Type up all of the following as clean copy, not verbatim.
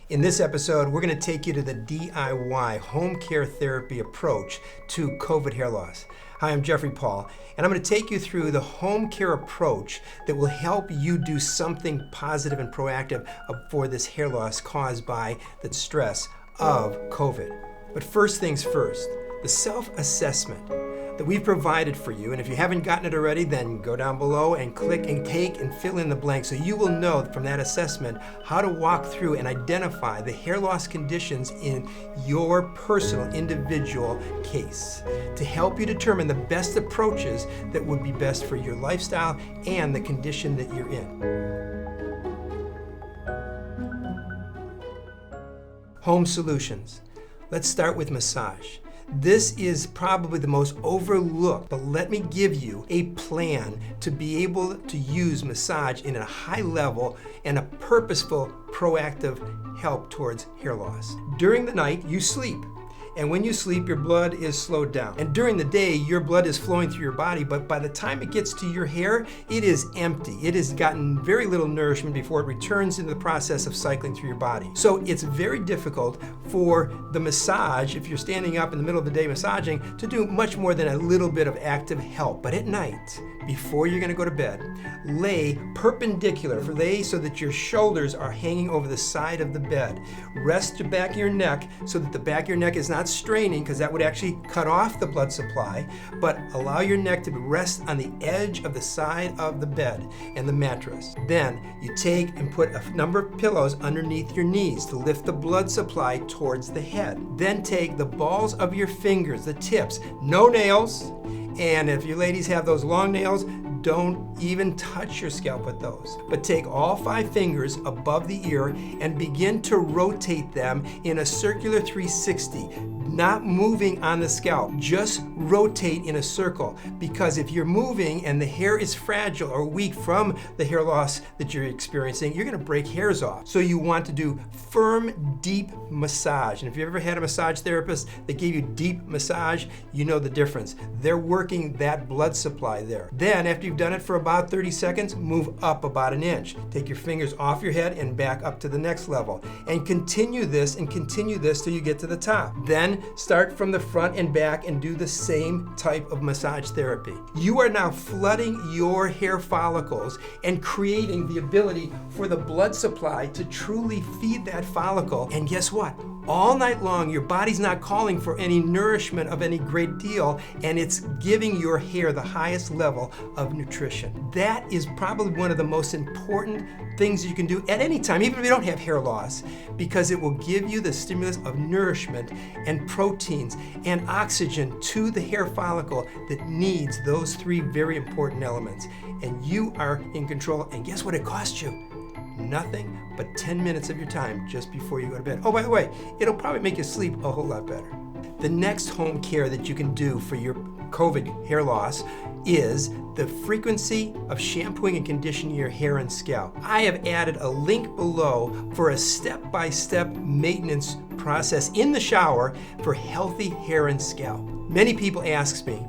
In this episode, we're going to take you to the DIY home care therapy approach to COVID hair loss. Hi, I'm Jeffrey Paul, and I'm going to take you through the home care approach that will help you do something positive and proactive for this hair loss caused by the stress of COVID. But first things first, the self-assessment that we've provided for you, and if you haven't gotten it already, then go down below and click and take and fill in the blank so you will know from that assessment how to walk through and identify the hair loss conditions in your personal individual case to help you determine the best approaches that would be best for your lifestyle and the condition that you're in. Home solutions. Let's start with massage. This is probably the most overlooked, but let me give you a plan to be able to use massage in a high level and a purposeful, proactive help towards hair loss. During the night, you sleep. And when you sleep, your blood is slowed down. And during the day, your blood is flowing through your body, but by the time it gets to your hair, it is empty. It has gotten very little nourishment before it returns into the process of cycling through your body. So it's very difficult for the massage, if you're standing up in the middle of the day massaging, to do much more than a little bit of active help. But at night, before you're gonna go to bed, lay perpendicular, so that your shoulders are hanging over the side of the bed. Rest the back of your neck so that the back of your neck is not straining, because that would actually cut off the blood supply, but allow your neck to rest on the edge of the side of the bed and the mattress. Then you take and put a number of pillows underneath your knees to lift the blood supply towards the head. Then take the balls of your fingers, the tips, no nails, and if you ladies have those long nails, don't even touch your scalp with those. But take all 5 fingers above the ear and begin to rotate them in a circular 360, not moving on the scalp. Just rotate in a circle, because if you're moving and the hair is fragile or weak from the hair loss that you're experiencing, you're gonna break hairs off. So you want to do firm, deep massage. And if you've ever had a massage therapist that gave you deep massage, you know the difference. They're working that blood supply there. Then after you've done it for about 30 seconds, move up about 1 inch. Take your fingers off your head and back up to the next level. And continue this till you get to the top. Then start from the front and back and do the same type of massage therapy. You are now flooding your hair follicles and creating the ability for the blood supply to truly feed that follicle. And guess what? All night long, your body's not calling for any nourishment of any great deal, and it's giving your hair the highest level of nutrition. That is probably one of the most important things you can do at any time, even if you don't have hair loss, because it will give you the stimulus of nourishment and proteins and oxygen to the hair follicle that needs those 3 very important elements. And you are in control, and guess what it costs you? Nothing but 10 minutes of your time just before you go to bed. Oh, by the way, it'll probably make you sleep a whole lot better. The next home care that you can do for your COVID hair loss is the frequency of shampooing and conditioning your hair and scalp. I have added a link below for a step-by-step maintenance process in the shower for healthy hair and scalp. Many people ask me,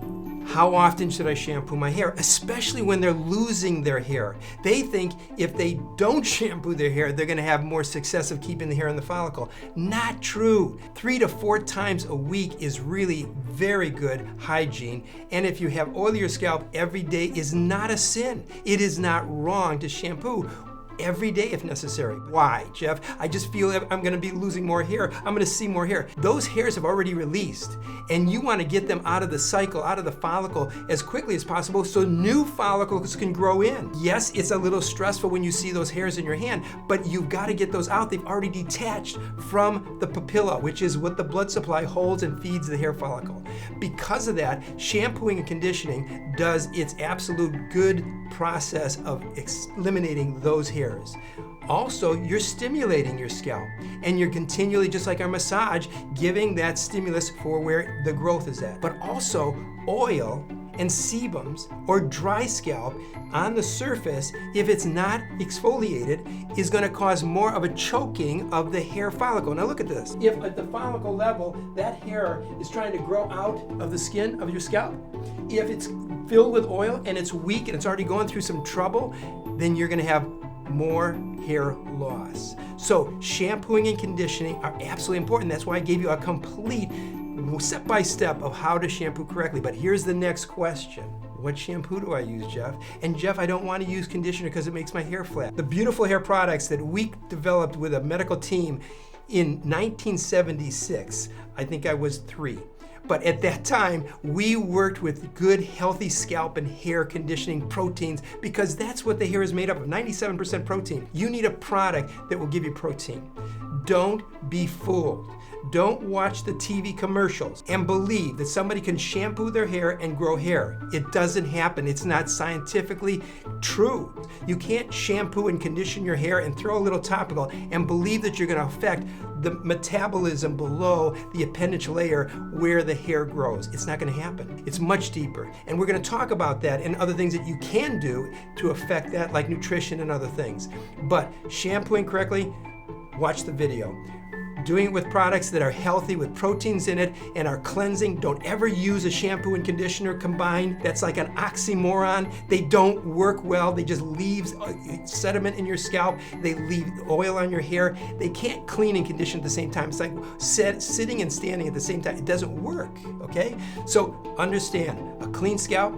how often should I shampoo my hair, especially when they're losing their hair? They think if they don't shampoo their hair, they're gonna have more success of keeping the hair in the follicle. Not true. 3 to 4 times a week is really very good hygiene. And if you have oilier scalp, every day is not a sin. It is not wrong to shampoo every day if necessary. Why, Jeff? I just feel I'm gonna be losing more hair. I'm gonna see more hair. Those hairs have already released, and you wanna get them out of the cycle, out of the follicle as quickly as possible so new follicles can grow in. Yes, it's a little stressful when you see those hairs in your hand, but you've gotta get those out. They've already detached from the papilla, which is what the blood supply holds and feeds the hair follicle. Because of that, shampooing and conditioning does its absolute good process of eliminating those hairs. Also, you're stimulating your scalp, and you're continually, just like our massage, giving that stimulus for where the growth is at. But also, oil and sebums or dry scalp on the surface, if it's not exfoliated, is going to cause more of a choking of the hair follicle. Now look at this. If at the follicle level, that hair is trying to grow out of the skin of your scalp, if it's filled with oil and it's weak and it's already going through some trouble, then you're going to have more hair loss. So shampooing and conditioning are absolutely important. That's why I gave you a complete step-by-step of how to shampoo correctly. But here's the next question. What shampoo do I use, Jeff? And Jeff, I don't want to use conditioner because it makes my hair flat. The beautiful hair products that we developed with a medical team in 1976, I think I was 3. But at that time, we worked with good, healthy scalp and hair conditioning proteins because that's what the hair is made up of, 97% protein. You need a product that will give you protein. Don't be fooled. Don't watch the TV commercials and believe that somebody can shampoo their hair and grow hair. It doesn't happen. It's not scientifically true. You can't shampoo and condition your hair and throw a little topical and believe that you're going to affect the metabolism below the appendage layer where the hair grows. It's not going to happen. It's much deeper. And we're going to talk about that and other things that you can do to affect that, like nutrition and other things. But shampooing correctly, watch the video. Doing it with products that are healthy with proteins in it and are cleansing. Don't ever use a shampoo and conditioner combined. That's like an oxymoron. They don't work well. They just leave sediment in your scalp. They leave oil on your hair. They can't clean and condition at the same time. It's like sitting and standing at the same time. It doesn't work, okay? So understand, a clean scalp,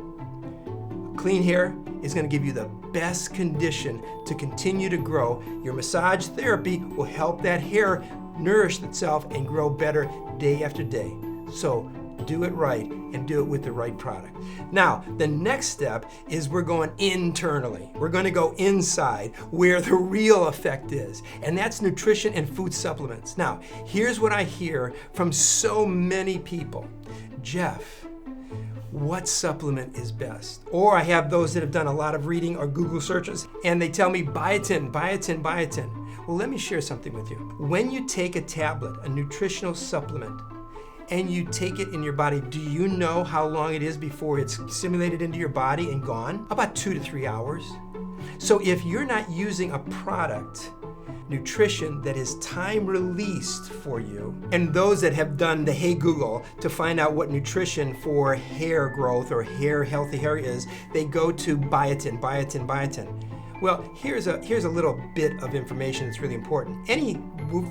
clean hair is going to give you the best condition to continue to grow. Your massage therapy will help that hair nourish itself and grow better day after day. So do it right and do it with the right product. Now, the next step is we're going internally. We're going to go inside where the real effect is, and that's nutrition and food supplements. Now, here's what I hear from so many people. Jeff, what supplement is best? Or I have those that have done a lot of reading or Google searches, and they tell me biotin, biotin, biotin. Well, let me share something with you. When you take a tablet, a nutritional supplement, and you take it in your body, do you know how long it is before it's assimilated into your body and gone? About 2 to 3 hours. So if you're not using a product, nutrition that is time released for you, and those that have done the Hey Google to find out what nutrition for hair growth or healthy hair is, they go to biotin, biotin, biotin. Well, here's a little bit of information that's really important. Any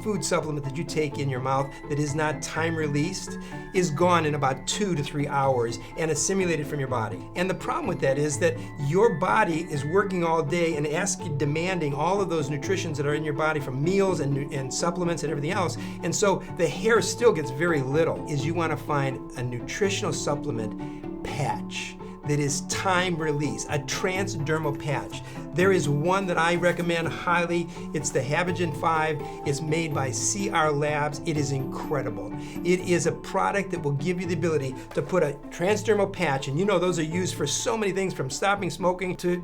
food supplement that you take in your mouth that is not time released is gone in about 2 to 3 hours and assimilated from your body. And the problem with that is that your body is working all day and demanding all of those nutritions that are in your body from meals and supplements and everything else. And so the hair still gets very little. You want to find a nutritional supplement patch that is time release, a transdermal patch. There is one that I recommend highly. It's the Havigen 5. It's made by CR Labs. It is incredible. It is a product that will give you the ability to put a transdermal patch, and you know those are used for so many things, from stopping smoking to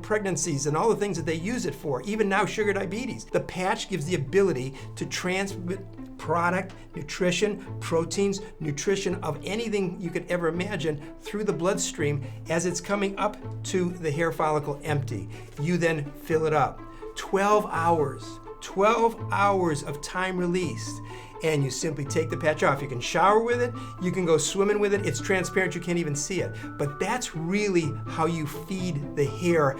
pregnancies and all the things that they use it for, even now sugar diabetes. The patch gives the ability to transmit product, nutrition, proteins, nutrition of anything you could ever imagine through the bloodstream as it's coming up to the hair follicle empty. You then fill it up. 12 hours of time released. And you simply take the patch off. You can shower with it, you can go swimming with it, it's transparent, you can't even see it. But that's really how you feed the hair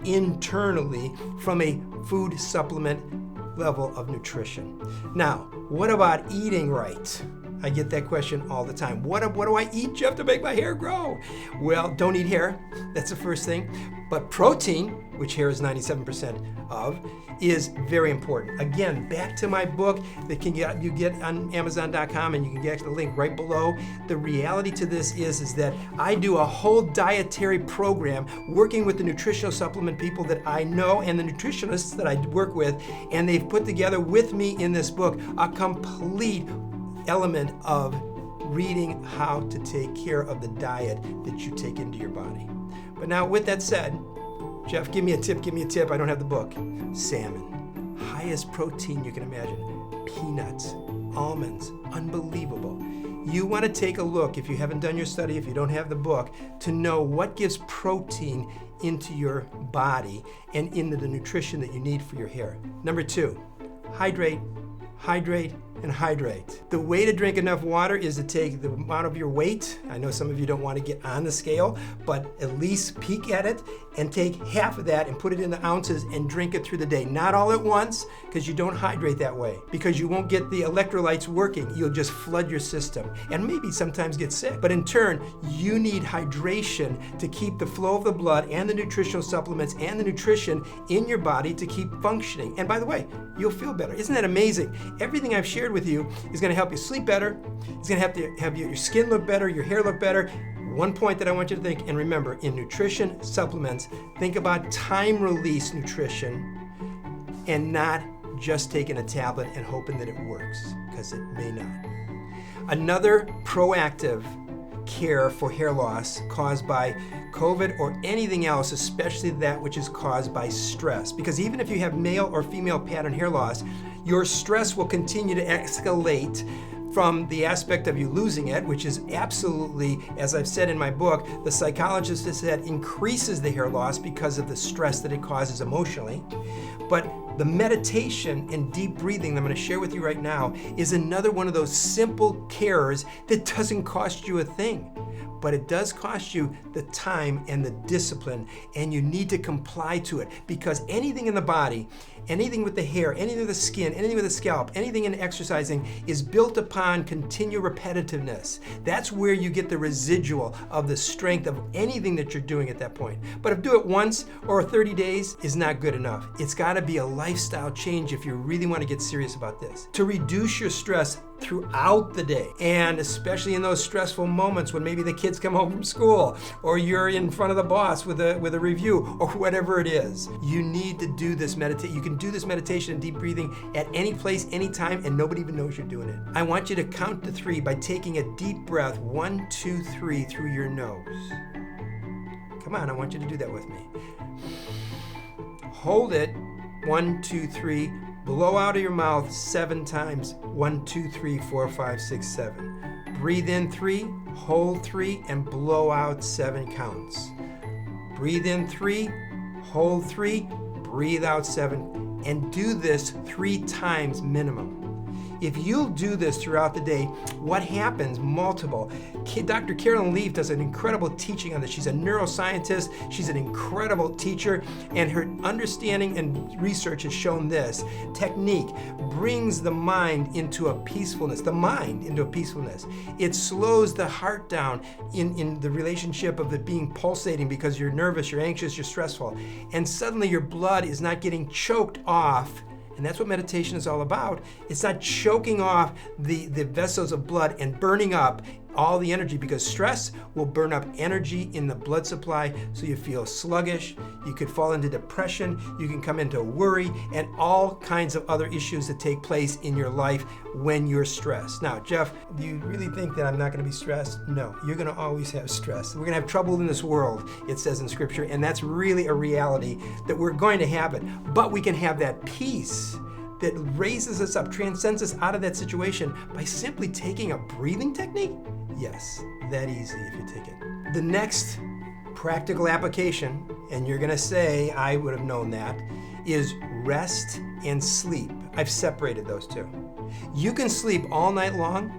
internally from a food supplement level of nutrition. Now, what about eating right? I get that question all the time. What do I eat, Jeff, to make my hair grow? Well, don't eat hair. That's the first thing. But protein, which hair is 97% of, is very important. Again, back to my book that you get on Amazon.com, and you can get the link right below. The reality to this is that I do a whole dietary program working with the nutritional supplement people that I know and the nutritionists that I work with, and they've put together with me in this book a complete element of reading how to take care of the diet that you take into your body. But now, with that said, Jeff, give me a tip. I don't have the book. Salmon, highest protein you can imagine. Peanuts, almonds, unbelievable. You want to take a look, if you haven't done your study, if you don't have the book, to know what gives protein into your body and into the nutrition that you need for your hair. Number 2, hydrate, hydrate, and hydrate. The way to drink enough water is to take the amount of your weight. I know some of you don't want to get on the scale, but at least peek at it and take half of that and put it into ounces and drink it through the day. Not all at once, because you don't hydrate that way, because you won't get the electrolytes working. You'll just flood your system and maybe sometimes get sick. But in turn, you need hydration to keep the flow of the blood and the nutritional supplements and the nutrition in your body to keep functioning. And by the way, you'll feel better. Isn't that amazing? Everything I've shared with you is going to help you sleep better. It's going to have your skin look better, your hair look better. One point that I want you to think, and remember, in nutrition supplements, think about time-release nutrition and not just taking a tablet and hoping that it works, because it may not. Another proactive care for hair loss caused by COVID or anything else, especially that which is caused by stress. Because even if you have male or female pattern hair loss, your stress will continue to escalate from the aspect of you losing it, which is absolutely, as I've said in my book, the psychologist has said increases the hair loss because of the stress that it causes emotionally. But the meditation and deep breathing that I'm going to share with you right now is another one of those simple cares that doesn't cost you a thing. But it does cost you the time and the discipline, and you need to comply to it, because anything in the body, anything with the hair, anything with the skin, anything with the scalp, anything in exercising is built upon continual repetitiveness. That's where you get the residual of the strength of anything that you're doing at that point. But if do it once or 30 days is not good enough. It's got to be a lifestyle change if you really want to get serious about this. To reduce your stress throughout the day, and especially in those stressful moments when maybe the kids come home from school or you're in front of the boss with a review or whatever it is, you need to do this meditation. You can do this meditation and deep breathing at any place, anytime, and nobody even knows you're doing it. I want you to count to 3 by taking a deep breath, 1, 2, 3, through your nose. Come on, I want you to do that with me. Hold it, 1, 2, 3. Blow out of your mouth 7 times. 1, 2, 3, 4, 5, 6, 7. Breathe in 3, hold 3, and blow out 7 counts. Breathe in 3, hold 3, breathe out 7, and do this 3 times minimum. If you'll do this throughout the day, what happens? Multiple. Dr. Carolyn Leaf does an incredible teaching on this. She's a neuroscientist. She's an incredible teacher, and her understanding and research has shown this technique brings the mind into a peacefulness. The mind into a peacefulness. It slows the heart down in the relationship of it being pulsating because you're nervous, you're anxious, you're stressful, and suddenly your blood is not getting choked off. And that's what meditation is all about. It's not choking off the vessels of blood and burning up all the energy, because stress will burn up energy in the blood supply, so you feel sluggish, you could fall into depression, you can come into worry, and all kinds of other issues that take place in your life when you're stressed. Now, Jeff, do you really think that I'm not going to be stressed? No, you're going to always have stress. We're going to have trouble in this world, it says in Scripture, and that's really a reality that we're going to have it. But we can have that peace that raises us up, transcends us out of that situation by simply taking a breathing technique? Yes, that easy if you take it. The next practical application, and you're gonna say, I would have known that, is rest and sleep. I've separated those two. You can sleep all night long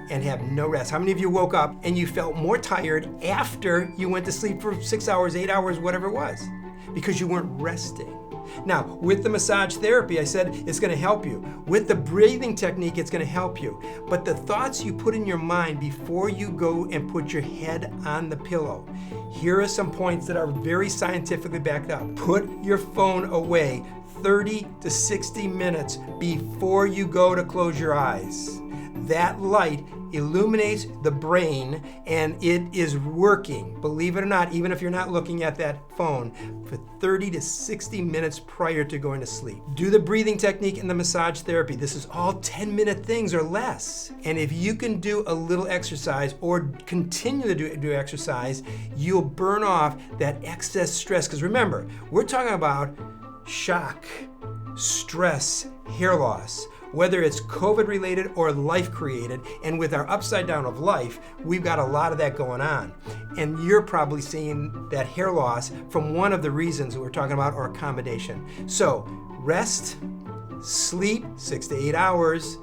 and have no rest. How many of you woke up and you felt more tired after you went to sleep for 6 hours, 8 hours, whatever it was? Because you weren't resting. Now, with the massage therapy, I said it's going to help you. With the breathing technique, it's going to help you. But the thoughts you put in your mind before you go and put your head on the pillow, here are some points that are very scientifically backed up. Put your phone away 30 to 60 minutes before you go to close your eyes. That light illuminates the brain, and it is working, believe it or not, even if you're not looking at that phone, for 30 to 60 minutes prior to going to sleep. Do the breathing technique and the massage therapy. This is all 10-minute things or less. And if you can do a little exercise or continue to do exercise, you'll burn off that excess stress. Because remember, we're talking about shock, stress, hair loss. Whether it's COVID related or life created, and with our upside down of life, we've got a lot of that going on. And you're probably seeing that hair loss from one of the reasons that we're talking about, or accommodation. So rest, sleep, 6 to 8 hours,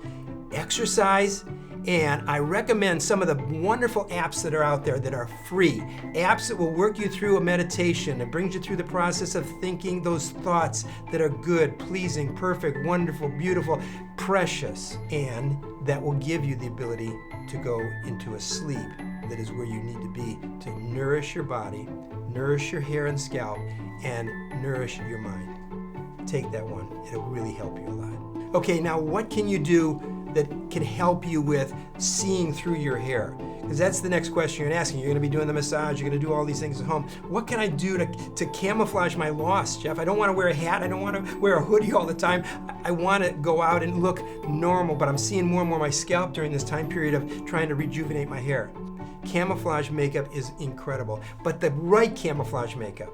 exercise, And I recommend some of the wonderful apps that are out there that are free. Apps that will work you through a meditation. It brings you through the process of thinking those thoughts that are good, pleasing, perfect, wonderful, beautiful, precious, and that will give you the ability to go into a sleep that is where you need to be to nourish your body, nourish your hair and scalp, and nourish your mind. Take that one. It'll really help you a lot. Okay, now what can you do that can help you with seeing through your hair? Because that's the next question you're asking. You're going to be doing the massage, you're going to do all these things at home. What can I do to camouflage my loss, Jeff? I don't want to wear a hat, I don't want to wear a hoodie all the time. I want to go out and look normal, but I'm seeing more and more my scalp during this time period of trying to rejuvenate my hair. Camouflage makeup is incredible, but the right camouflage makeup.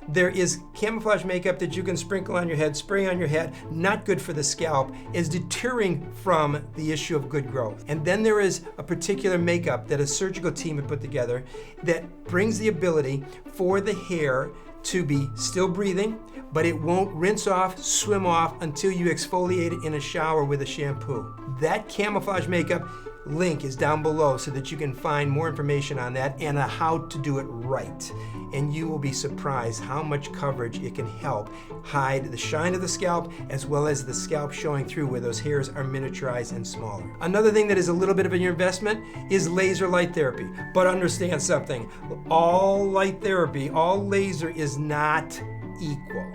There is camouflage makeup that you can sprinkle on your head, spray on your head, not good for the scalp, is deterring from the issue of good growth. And then there is a particular makeup that a surgical team had put together that brings the ability for the hair to be still breathing, but it won't rinse off, swim off until you exfoliate it in a shower with a shampoo. That camouflage makeup link is down below so that you can find more information on that and how to do it right. And you will be surprised how much coverage it can help hide the shine of the scalp as well as the scalp showing through where those hairs are miniaturized and smaller. Another thing that is a little bit of an investment is laser light therapy. But understand something, all light therapy, all laser is not equal.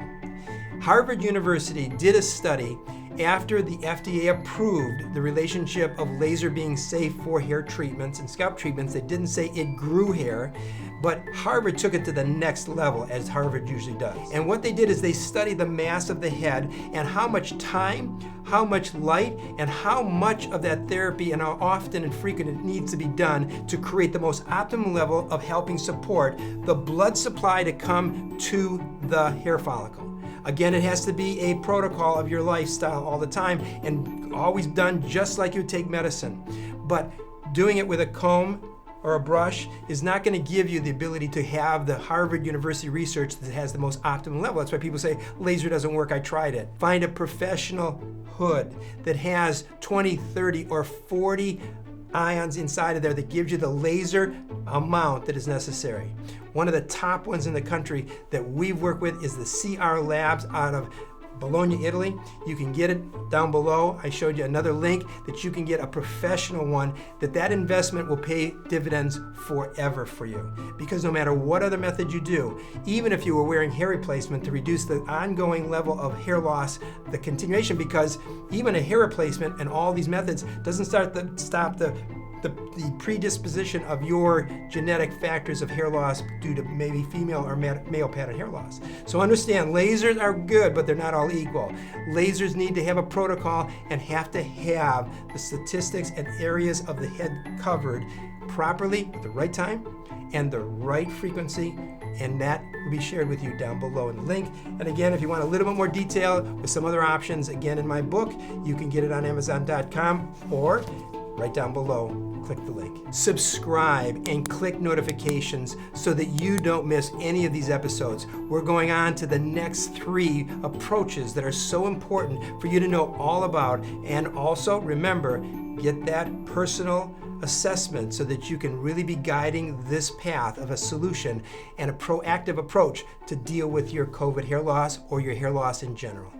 Harvard University did a study after the FDA approved the relationship of laser being safe for hair treatments and scalp treatments. They didn't say it grew hair, but Harvard took it to the next level, as Harvard usually does. And what they did is they studied the mass of the head and how much time, how much light, and how much of that therapy and how often and frequent it needs to be done to create the most optimal level of helping support the blood supply to come to the hair follicle. Again, it has to be a protocol of your lifestyle all the time and always done just like you would take medicine. But doing it with a comb or a brush is not going to give you the ability to have the Harvard University research that has the most optimal level. That's why people say laser doesn't work, I tried it. Find a professional hood that has 20, 30, or 40 ions inside of there that gives you the laser amount that is necessary. One of the top ones in the country that we've worked with is the CR Labs out of Bologna, Italy. You can get it down below. I showed you another link that you can get a professional one that investment will pay dividends forever for you. Because no matter what other method you do, even if you were wearing hair replacement to reduce the ongoing level of hair loss, the continuation, because even a hair replacement and all these methods doesn't stop the predisposition of your genetic factors of hair loss due to maybe female or male pattern hair loss. So understand, lasers are good, but they're not all equal. Lasers need to have a protocol and have to have the statistics and areas of the head covered properly at the right time and the right frequency, and that will be shared with you down below in the link. And again, if you want a little bit more detail with some other options, again in my book, you can get it on Amazon.com or right down below. Click the link. Subscribe and click notifications so that you don't miss any of these episodes. We're going on to the next 3 approaches that are so important for you to know all about. And also remember, get that personal assessment so that you can really be guiding this path of a solution and a proactive approach to deal with your COVID hair loss or your hair loss in general.